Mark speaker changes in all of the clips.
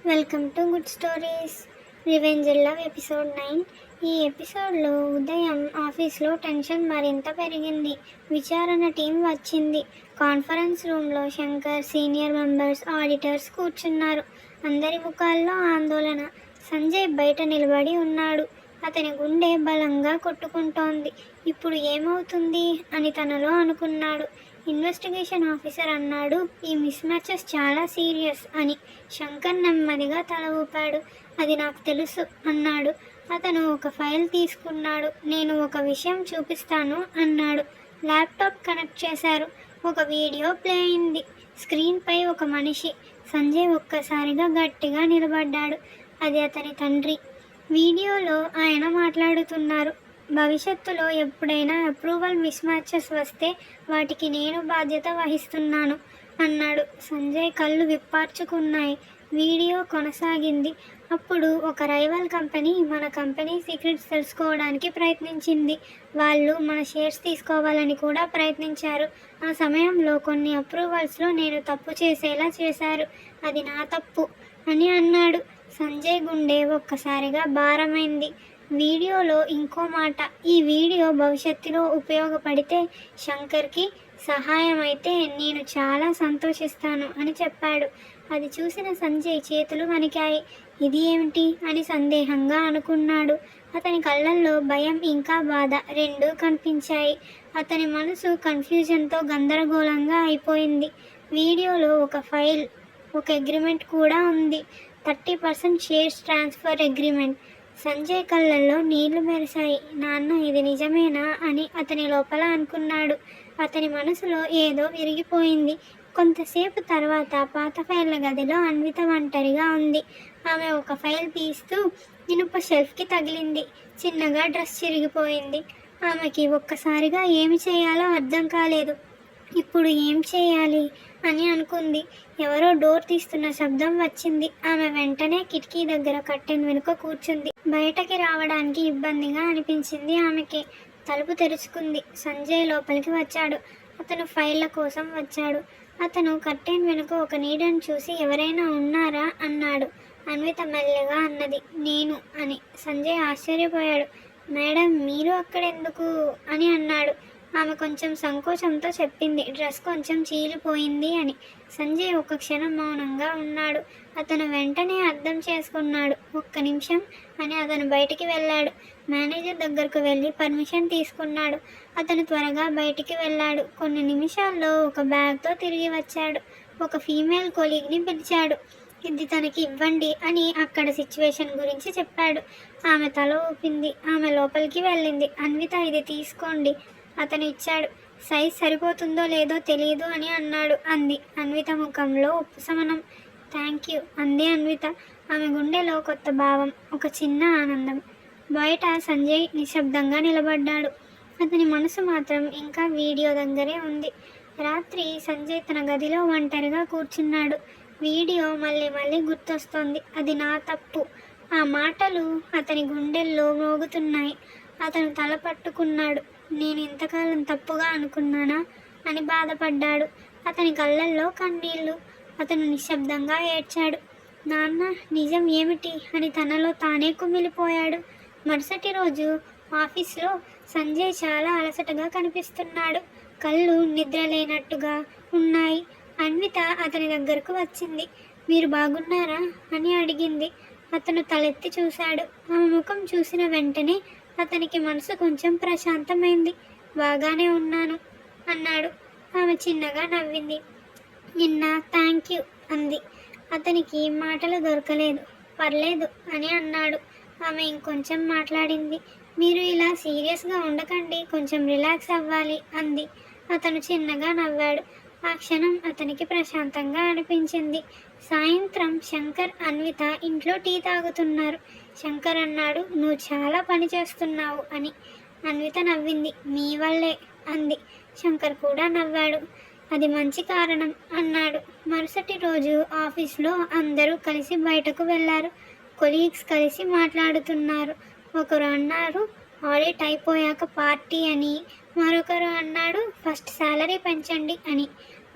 Speaker 1: Welcome to good stories. Revenge love episode 9. ఈ ఎపిసోడ్లో ఉదయం ఆఫీస్లో టెన్షన్ మరింత పెరిగింది. విచారణ టీం వచ్చింది. కాన్ఫరెన్స్ రూమ్లో శంకర్, సీనియర్ మెంబర్స్, ఆడిటర్స్ కూర్చున్నారు. అందరి ముఖాల్లో ఆందోళన. సంజయ్ బయట నిలబడి ఉన్నాడు. అతని గుండె బలంగా కొట్టుకుంటోంది. ఇప్పుడు ఏమవుతుంది అని తనలో అనుకున్నాడు. ఇన్వెస్టిగేషన్ ఆఫీసర్ అన్నాడు, ఈ మిస్ మ్యాచెస్ చాలా సీరియస్ అని. శంకర్ నెమ్మదిగా తల ఊపాడు. అది నాకు తెలుసు అన్నాడు. అతను ఒక ఫైల్ తీసుకున్నాడు. నేను ఒక విషయం చూపిస్తాను అన్నాడు. ల్యాప్టాప్ కనెక్ట్ చేశారు. ఒక వీడియో ప్లే అయింది. స్క్రీన్పై ఒక మనిషి. సంజయ్ ఒక్కసారిగా గట్టిగా నిలబడ్డాడు. అది అతని తండ్రి. వీడియోలో ఆయన మాట్లాడుతున్నారు. భవిష్యత్తులో ఎప్పుడైనా అప్రూవల్ మిస్ మ్యాచెస్ వస్తే వాటికి నేను బాధ్యత వహిస్తున్నాను అన్నాడు. సంజయ్ కళ్ళు విప్పార్చుకున్నాయి. వీడియో కొనసాగింది. అప్పుడు ఒక రైవల్ కంపెనీ మన కంపెనీ సీక్రెట్స్ తెలుసుకోవడానికి ప్రయత్నించింది. వాళ్ళు మన షేర్స్ తీసుకోవాలని కూడా ప్రయత్నించారు. ఆ సమయంలో కొన్ని అప్రూవల్స్లో నేను తప్పు చేసేలా చేశారు. అది నా తప్పు అని అన్నాడు. సంజయ్ గుండె ఒక్కసారిగా భారమైంది. వీడియోలో ఇంకో మాట, ఈ వీడియో భవిష్యత్తులో ఉపయోగపడితే శంకర్కి సహాయమైతే నేను చాలా సంతోషిస్తాను అని చెప్పాడు. అది చూసిన సంజయ్ చేతులు వణికాయి. ఇది ఏమిటి అని సందేహంగా అనుకున్నాడు. అతని కళ్ళల్లో భయం ఇంకా బాధ రెండూ కనిపించాయి. అతని మనసు కన్ఫ్యూజన్తో గందరగోళంగా అయిపోయింది. వీడియోలో ఒక ఫైల్, ఒక అగ్రిమెంట్ కూడా ఉంది. 30% షేర్స్ ట్రాన్స్ఫర్ అగ్రిమెంట్. సంజయ్ కళ్ళల్లో నీళ్లు మెరిశాయి. నాన్న, ఇది నిజమేనా అని అతని లోపల అనుకున్నాడు. అతని మనసులో ఏదో విరిగిపోయింది. కొంతసేపు తర్వాత పాత ఫైళ్ల గదిలో అన్విత ఒంటరిగా ఉంది. ఆమె ఒక ఫైల్ తీస్తూ ఇనుప షెల్ఫ్కి తగిలింది. చిన్నగా డ్రెస్ చిరిగిపోయింది. ఆమెకి ఒక్కసారిగా ఏమి చేయాలో అర్థం కాలేదు. ఇప్పుడు ఏం చేయాలి అని అనుకుంది. ఎవరో డోర్ తీస్తున్న శబ్దం వచ్చింది. ఆమె వెంటనే కిటికీ దగ్గర కట్టెన్ వెనుక కూర్చుంది. బయటకి రావడానికి ఇబ్బందిగా అనిపించింది ఆమెకి. తలుపు తెరుచుకుంది. సంజయ్ లోపలికి వచ్చాడు. అతను ఫైళ్ల కోసం వచ్చాడు. అతను కట్టెన్ వెనుక ఒక నీడను చూసి ఎవరైనా ఉన్నారా అన్నాడు. అన్విత మెల్లగా అన్నది, నేను అని. సంజయ్ ఆశ్చర్యపోయాడు. మేడం, మీరు అక్కడెందుకు అని అన్నాడు. ఆమె కొంచెం సంకోచంతో చెప్పింది, డ్రెస్ కొంచెం చీలిపోయింది అని. సంజయ్ ఒక క్షణం మౌనంగా ఉన్నాడు. అతను వెంటనే అర్థం చేసుకున్నాడు. ఒక్క నిమిషం అని అతను బయటికి వెళ్ళాడు. మేనేజర్ దగ్గరకు వెళ్ళి పర్మిషన్ తీసుకున్నాడు. అతను త్వరగా బయటికి వెళ్ళాడు. కొన్ని నిమిషాల్లో ఒక బ్యాగ్తో తిరిగి వచ్చాడు. ఒక ఫీమేల్ కొలీగ్ని పిలిచాడు. ఇది తనకి ఇవ్వండి అని అక్కడ సిచ్యువేషన్ గురించి చెప్పాడు. ఆమె తల ఊపింది. ఆమె లోపలికి వెళ్ళింది. అన్విత, ఇది తీసుకోండి. అతను ఇచ్చాడు. సైజ్ సరిపోతుందో లేదో తెలియదు అని అన్నాడు అంది. అన్విత ముఖంలో ఉపశమనం. థ్యాంక్ యూ అంది అన్విత. ఆమె గుండెలో కొత్త భావం, ఒక చిన్న ఆనందం. బయట సంజయ్ నిశ్శబ్దంగా నిలబడ్డాడు. అతని మనసు మాత్రం ఇంకా వీడియో దగ్గరే ఉంది. రాత్రి సంజయ్ తన గదిలో ఒంటరిగా కూర్చున్నాడు. వీడియో మళ్ళీ మళ్ళీ గుర్తొస్తోంది. అది నా తప్పు. ఆ మాటలు అతని గుండెల్లో మోగుతున్నాయి. అతను తల పట్టుకున్నాడు. నేను ఇంతకాలం తప్పుగా అనుకున్నానా అని బాధపడ్డాడు. అతని కళ్ళల్లో కన్నీళ్లు. అతను నిశ్శబ్దంగా ఏడ్చాడు. నాన్న, నిజం ఏమిటి అని తనలో తానే కుమిలిపోయాడు. మరుసటి రోజు ఆఫీస్లో సంజయ్ చాలా అలసటగా కనిపిస్తున్నాడు. కళ్ళు నిద్రలేనట్టుగా ఉన్నాయి. అన్విత అతని దగ్గరకు వచ్చింది. మీరు బాగున్నారా అని అడిగింది. అతను తలెత్తి చూశాడు. ఆమె ముఖం చూసిన వెంటనే అతనికి మనసు కొంచెం ప్రశాంతమైంది. బాగానే ఉన్నాను అన్నాడు. ఆమె చిన్నగా నవ్వింది. నిన్న థ్యాంక్ యూ అంది. అతనికి మాటలు దొరకలేదు. పర్లేదు అని అన్నాడు. ఆమె ఇంకొంచెం మాట్లాడింది. మీరు ఇలా సీరియస్గా ఉండకండి, కొంచెం రిలాక్స్ అవ్వాలి అంది. అతను చిన్నగా నవ్వాడు. ఆ క్షణం అతనికి ప్రశాంతంగా అనిపించింది. సాయంత్రం శంకర్, అన్విత ఇంట్లో టీ తాగుతున్నారు. శంకర్ అన్నాడు, నువ్వు చాలా పని చేస్తున్నావు అని. అన్విత నవ్వింది. మీ వల్లే అంది. శంకర్ కూడా నవ్వాడు. అది మంచి కారణం అన్నాడు. మరుసటి రోజు ఆఫీస్లో అందరూ కలిసి బయటకు వెళ్ళారు. కొలీగ్స్ కలిసి మాట్లాడుతున్నారు. ఒకరు అన్నారు, ఆడిట్ అయిపోయాక పార్టీ అని. మరొకరు అన్నాడు, ఫస్ట్ శాలరీ పెంచండి అని.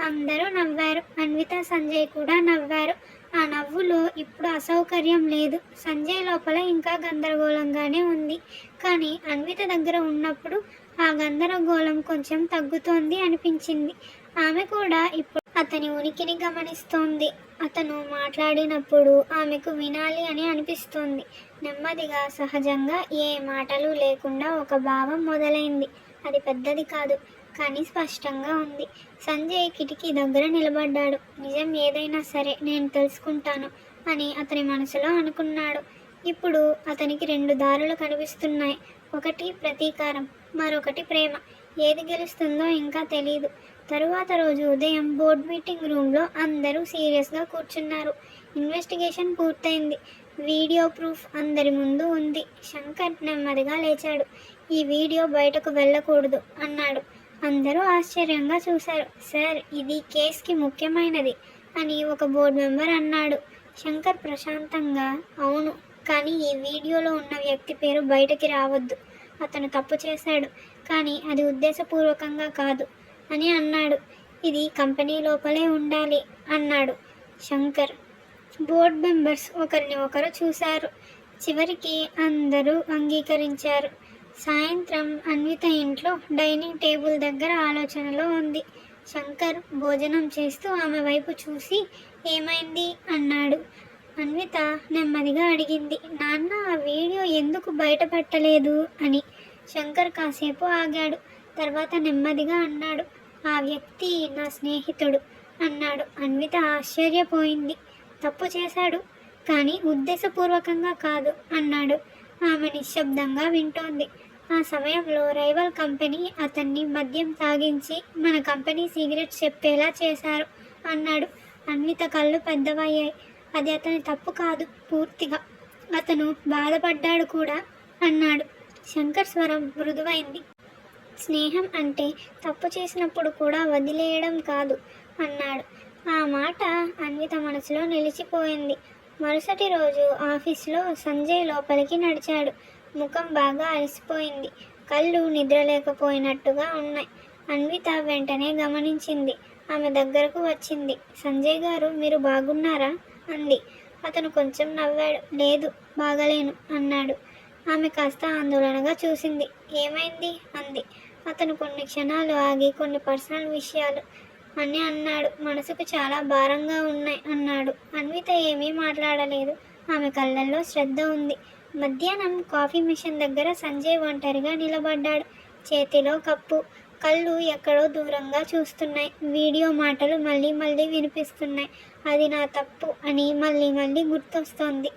Speaker 1: అందరూ నవ్వారు. అన్విత, సంజయ్ కూడా నవ్వారు. ఆ నవ్వులో ఇప్పుడు అసౌకర్యం లేదు. సంజయ్ లోపల ఇంకా గందరగోళంగానే ఉంది. కానీ అన్విత దగ్గర ఉన్నప్పుడు ఆ గందరగోళం కొంచెం తగ్గుతోంది అనిపించింది. ఆమె కూడా ఇప్పుడు అతని ఉనికిని గమనిస్తోంది. అతను మాట్లాడినప్పుడు ఆమెకు వినాలి అని అనిపిస్తోంది. నెమ్మదిగా, సహజంగా, ఏ మాటలు లేకుండా ఒక భావం మొదలైంది. అది పెద్దది కాదు, కానీ స్పష్టంగా ఉంది. సంజయ్ కిటికీ దగ్గర నిలబడ్డాడు. నిజం ఏదైనా సరే నేను తెలుసుకుంటాను అని అతని మనసులో అనుకున్నాడు. ఇప్పుడు అతనికి 2 దారులు కనిపిస్తున్నాయి. ఒకటి ప్రతీకారం, మరొకటి ప్రేమ. ఏది గెలుస్తుందో ఇంకా తెలీదు. తరువాత రోజు ఉదయం బోర్డ్ మీటింగ్ రూమ్లో అందరూ సీరియస్గా కూర్చున్నారు. ఇన్వెస్టిగేషన్ పూర్తయింది. వీడియో ప్రూఫ్ అందరి ముందు ఉంది. శంకర్ నెమ్మదిగా లేచాడు. ఈ వీడియో బయటకు వెళ్ళకూడదు అన్నాడు. అందరూ ఆశ్చర్యంగా చూశారు. సార్, ఇది కేస్కి ముఖ్యమైనది అని ఒక బోర్డు మెంబర్ అన్నాడు. శంకర్ ప్రశాంతంగా, అవును, కానీ ఈ వీడియోలో ఉన్న వ్యక్తి పేరు బయటకి రావద్దు. అతను తప్పు చేశాడు, కానీ అది ఉద్దేశపూర్వకంగా కాదు అని అన్నాడు. ఇది కంపెనీ లోపలే ఉండాలి అన్నాడు శంకర్. బోర్డ్ మెంబర్స్ ఒకరిని ఒకరు చూశారు. చివరికి అందరూ అంగీకరించారు. సాయంత్రం అన్విత ఇంట్లో డైనింగ్ టేబుల్ దగ్గర ఆలోచనలో ఉంది. శంకర్ భోజనం చేస్తూ ఆమె వైపు చూసి, ఏమైంది అన్నాడు. అన్విత నెమ్మదిగా అడిగింది, నాన్న ఆ వీడియో ఎందుకు బయట పెట్టలేదు అని. శంకర్ కాసేపు ఆగాడు. తర్వాత నెమ్మదిగా అన్నాడు, ఆ వ్యక్తి నా స్నేహితుడు అన్నాడు. అన్విత ఆశ్చర్యపోయింది. తప్పు చేశాడు, కానీ ఉద్దేశపూర్వకంగా కాదు అన్నాడు. ఆమె నిశ్శబ్దంగా వింటోంది. ఆ సమయంలో రైవల్ కంపెనీ అతన్ని మద్యం తాగించి మన కంపెనీ సీక్రెట్స్ చెప్పేలా చేశారు అన్నాడు. అన్విత కళ్ళు పెద్దవయ్యాయి. అది అతని తప్పు కాదు, పూర్తిగా. అతను బాధపడ్డాడు కూడా అన్నాడు. శంకర్ స్వరం మృదువైంది. స్నేహం అంటే తప్పు చేసినప్పుడు కూడా వదిలేయడం కాదు అన్నాడు. ఆ మాట అన్విత మనసులో నిలిచిపోయింది. మరుసటి రోజు ఆఫీస్లో సంజయ్ లోపలికి నడిచాడు. ముఖం బాగా అలసిపోయింది. కళ్ళు నిద్రలేకపోయినట్టుగా ఉన్నాయి. అన్విత వెంటనే గమనించింది. ఆమె దగ్గరకు వచ్చింది. సంజయ్ గారు, మీరు బాగున్నారా అంది. అతను కొంచెం నవ్వాడు. లేదు, బాగలేను అన్నాడు. ఆమె కాస్త ఆందోళనగా చూసింది. ఏమైంది అంది. అతను కొన్ని క్షణాలు ఆగి, కొన్ని పర్సనల్ విషయాలు అని అన్నాడు. మనసుకు చాలా భారంగా ఉన్నాయి అన్నాడు. అన్విత ఏమీ మాట్లాడలేదు. ఆమె కళ్ళల్లో శ్రద్ధ ఉంది. మధ్యాహ్నం కాఫీ మిషన్ దగ్గర సంజయ్ ఒంటరిగా నిలబడ్డాడు. చేతిలో కప్పు. కళ్ళు ఎక్కడో దూరంగా చూస్తున్నాయి. వీడియో మాటలు మళ్ళీ మళ్ళీ వినిపిస్తున్నాయి. అది నా తప్పు అని మళ్ళీ మళ్ళీ గుర్తొస్తోంది.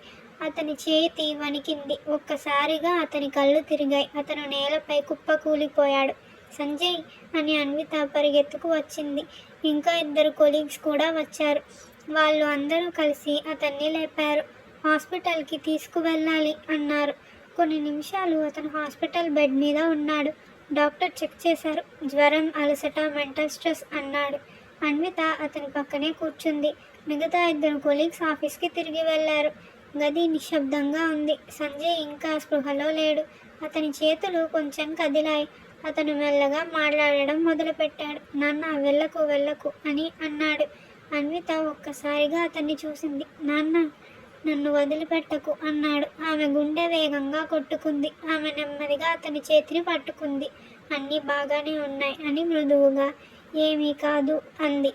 Speaker 1: అతని చేతి వణికింది. ఒక్కసారిగా అతని కళ్ళు తిరిగాయి. అతను నేలపై కుప్పకూలిపోయాడు. సంజయ్ అని అన్విత పరిగెత్తుకు వచ్చింది. ఇంకా 2 కొలీగ్స్ కూడా వచ్చారు. వాళ్ళు అందరూ కలిసి అతన్ని లేపారు. హాస్పిటల్కి తీసుకువెళ్ళాలి అన్నారు. కొన్ని నిమిషాలు అతను హాస్పిటల్ బెడ్ మీద ఉన్నాడు. డాక్టర్ చెక్ చేశారు. జ్వరం, అలసట, మెంటల్ స్ట్రెస్ అన్నాడు. అన్విత అతని పక్కనే కూర్చుంది. మిగతా 2 కొలీగ్స్ ఆఫీస్కి తిరిగి వెళ్ళారు. గది నిశ్శబ్దంగా ఉంది. సంజయ్ ఇంకా స్పృహలో లేడు. అతని చేతులు కొంచెం కదిలాయి. అతను మెల్లగా మాట్లాడడం మొదలుపెట్టాడు. నాన్న, వెళ్ళకు వెళ్ళకు అని అన్నాడు. అన్విత ఒక్కసారిగా అతన్ని చూసింది. నాన్న, నన్ను వదిలిపెట్టకు అన్నాడు. ఆమె గుండె వేగంగా కొట్టుకుంది. ఆమె నెమ్మదిగా అతని చేతిని పట్టుకుంది. అన్నీ బాగానే ఉన్నాయి అని మృదువుగా. ఏమీ కాదు అంది.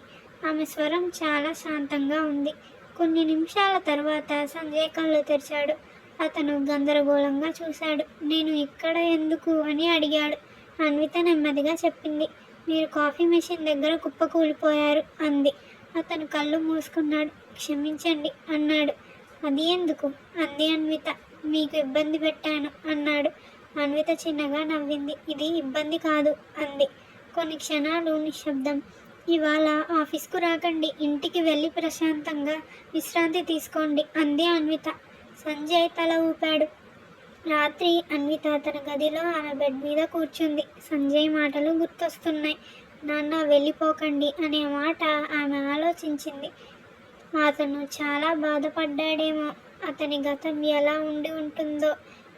Speaker 1: ఆమె స్వరం చాలా శాంతంగా ఉంది. కొన్ని నిమిషాల తర్వాత సంజయ్ కళ్ళు తెరిచాడు. అతను గందరగోళంగా చూశాడు. నేను ఇక్కడ ఎందుకు అని అడిగాడు. అన్విత నెమ్మదిగా చెప్పింది. మీరు కాఫీ మెషిన్ దగ్గర కుప్పకూలిపోయారు అంది. అతను కళ్ళు మూసుకున్నాడు. క్షమించండి అన్నాడు. అది ఎందుకు అంది అన్విత. మీకు ఇబ్బంది పెట్టాను అన్నాడు. అన్విత చిన్నగా నవ్వింది. ఇది ఇబ్బంది కాదు అంది. కొన్ని క్షణాలు నిశ్శబ్దం. ఇవాళ ఆఫీస్కు రాకండి, ఇంటికి వెళ్ళి ప్రశాంతంగా విశ్రాంతి తీసుకోండి అంది అన్విత. సంజయ్ తల ఊపాడు. రాత్రి అన్విత తన గదిలో ఆమె బెడ్ మీద కూర్చుంది. సంజయ్ మాటలు గుర్తొస్తున్నాయి. నాన్న, వెళ్ళిపోకండి అనే మాట ఆమె ఆలోచించింది. అతను చాలా బాధపడ్డాడేమో, అతని గతం ఎలా ఉండి ఉంటుందో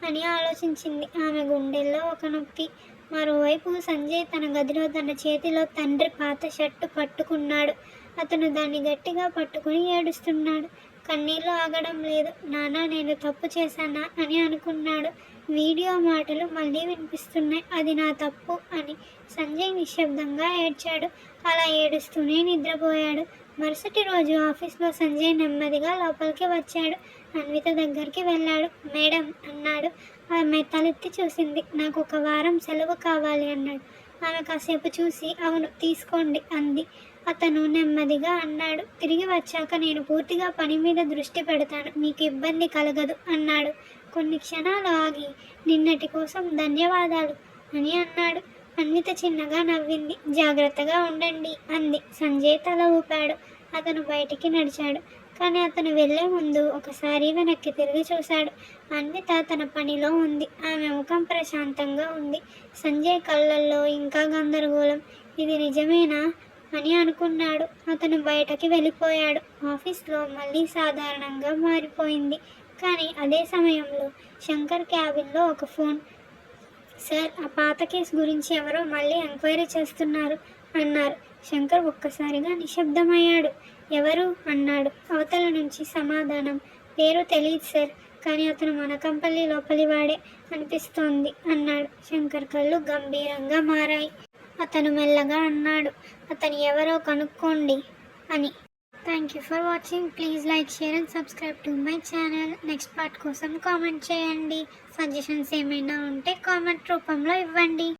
Speaker 1: అని ఆలోచించింది. ఆమె గుండెల్లో ఒక నొప్పి. మరోవైపు సంజయ్ తన గదిలో తన చేతిలో తండ్రి పాత షర్టు పట్టుకున్నాడు. అతను దాన్ని గట్టిగా పట్టుకుని ఏడుస్తున్నాడు. కన్నీళ్లు ఆగడం లేదు. నాన్న, నేను తప్పు చేశానా అని అనుకున్నాడు. వీడియో మాటలు మళ్ళీ వినిపిస్తున్నాయి. అది నా తప్పు అని సంజయ్ నిశ్శబ్దంగా ఏడ్చాడు. అలా ఏడుస్తూనే నిద్రపోయాడు. మరుసటి రోజు ఆఫీస్లో సంజయ్ నెమ్మదిగా లోపలికి వచ్చాడు. అన్విత దగ్గరికి వెళ్ళాడు. మేడం అన్నాడు. ఆమె తలెత్తి చూసింది. నాకు 1 వారం సెలవు కావాలి అన్నాడు. ఆమె కాసేపు చూసి అవును తీసుకోండి అంది. అతను నెమ్మదిగా అన్నాడు. తిరిగి వచ్చాక నేను పూర్తిగా పని మీద దృష్టి పెడతాను, మీకు ఇబ్బంది కలగదు అన్నాడు. కొన్ని క్షణాలు ఆగి నిన్నటి కోసం ధన్యవాదాలు అని అన్నాడు. అన్విత చిన్నగా నవ్వింది. జాగ్రత్తగా ఉండండి అంది. సంజయ్ తల ఊపాడు. అతను బయటికి నడిచాడు. కానీ అతను వెళ్లే ముందు ఒకసారి వెనక్కి తిరిగి చూశాడు. అన్విత తన పనిలో ఉంది. ఆమె ముఖం ప్రశాంతంగా ఉంది. సంజయ్ కళ్ళల్లో ఇంకా గందరగోళం. ఇది నిజమేనా అని అనుకున్నాడు. అతను బయటకి వెళ్ళిపోయాడు. ఆఫీస్లో మళ్ళీ సాధారణంగా మారిపోయింది. కానీ అదే సమయంలో శంకర్ క్యాబిన్లో ఒక ఫోన్. సార్, ఆ పాత కేసు గురించి ఎవరో మళ్ళీ ఎంక్వైరీ చేస్తున్నారు అన్నారు. శంకర్ ఒక్కసారిగా నిశ్శబ్దమయ్యాడు. ఎవరు అన్నాడు. అవతల నుంచి సమాధానం. పేరు తెలియదు సార్, కానీ అతను మన కంపెనీ లోపలివాడే అనిపిస్తోంది అన్నాడు. శంకర్ కళ్ళు గంభీరంగా మారాయి. అతను మెల్లగా అన్నాడు, అతను ఎవరో కనుక్కోండి అని. Thank you for watching. Please like, share and subscribe to my channel. Next part కోసం కామెంట్ చేయండి. సజెషన్స్ ఏమైనా ఉంటే కామెంట్ రూపంలో ఇవ్వండి.